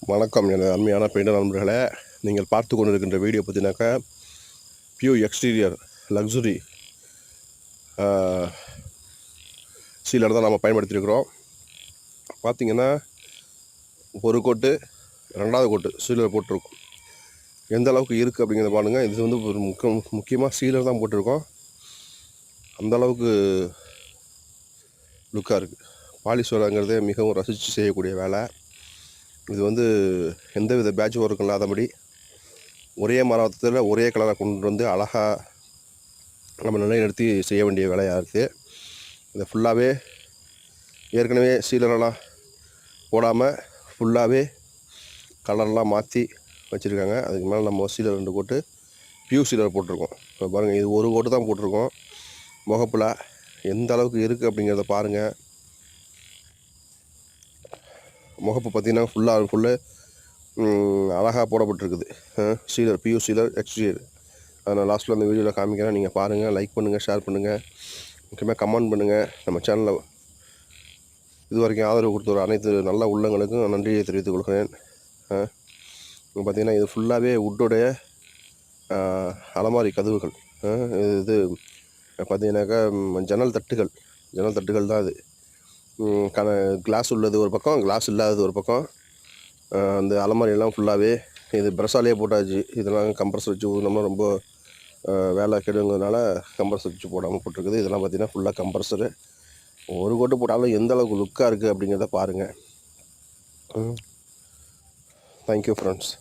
வணக்கம் எனது அருமையான பெயிண்டர் நண்பர்களே, நீங்கள் பார்த்து கொண்டிருக்கின்ற வீடியோ பார்த்தீங்கன்னாக்கா பியூர் எக்ஸ்டீரியர் லக்ஸுரி சீலர் தான் நம்ம பயன்படுத்தியிருக்கிறோம். பார்த்திங்கன்னா ஒரு கோட்டு ரெண்டாவது கோட்டு சீலர் போட்டிருக்கோம். எந்த அளவுக்கு இருக்குது அப்படிங்கிறத பாருங்கள். இது வந்து ஒரு முக்கியமாக சீலர் தான் போட்டிருக்கோம். அந்தளவுக்கு லுக்காக இருக்குது. பாலிஷ் வேலைங்கிறதே மிகவும் ரசித்து செய்யக்கூடிய வேலை. இது வந்து எந்தவித பேட்ச் ஒர்க் இல்லாதபடி ஒரே மரத்தில் ஒரே கலரை கொண்டு வந்து அழகாக நம்ம நிலைநிறுத்தி செய்ய வேண்டிய வேலையாக இருக்குது. இதை ஃபுல்லாகவே ஏற்கனவே சீலரெல்லாம் போடாமல் ஃபுல்லாகவே கலர்லாம் மாற்றி வச்சுருக்காங்க. அதுக்கு மேலே நம்ம சீலர் 2 கோட்டு பியூ சீலர் போட்டிருக்கோம். இப்போ பாருங்கள், இது ஒரு கோட்டு தான் போட்டிருக்கோம். முகப்பில் எந்த அளவுக்கு இருக்குது அப்படிங்கிறத பாருங்கள். முகப்பு பார்த்திங்கன்னா ஃபுல்லு அழகாக போடப்பட்டிருக்குது. சீலர் பியூ சீலர் எக்ஸ்டீரியர். அதை நான் லாஸ்ட்டில் அந்த வீடியோவில் காமிக்கிறேன். நீங்கள் பாருங்கள், லைக் பண்ணுங்கள், ஷேர் பண்ணுங்கள், முக்கியமாக கமெண்ட் பண்ணுங்கள். நம்ம சேனலில் இது வரைக்கும் ஆதரவு கொடுத்த ஒரு அனைத்து நல்ல உள்ளங்களுக்கும் நன்றியை தெரிவித்துக் கொள்கிறேன். பார்த்திங்கன்னா இது ஃபுல்லாகவே வுட்டோடைய அலமாரி கதவுகள். இது பார்த்திங்கனாக்கா ஜன்னல் தட்டுகள் தான் இது. கிளாஸ் உள்ளது ஒரு பக்கம், கிளாஸ் இல்லாதது ஒரு பக்கம். அந்த அலமாரியெல்லாம் ஃபுல்லாகவே இது ப்ரெஷ்ஷாலேயே போட்டாச்சு. இதெல்லாம் கம்ப்ரஸர் வச்சு ஊற்றினோம்னா ரொம்ப வேலை கெடுங்கிறதுனால கம்ப்ரஸர் வச்சு போடாமல் போட்டிருக்குது. இதெல்லாம் பார்த்திங்கன்னா ஃபுல்லாக கம்ப்ரஸரு. ஒரு கோட்டு போட்டாலும் எந்த அளவுக்கு லுக்காக இருக்குது அப்படிங்கிறத பாருங்கள். Thank you friends.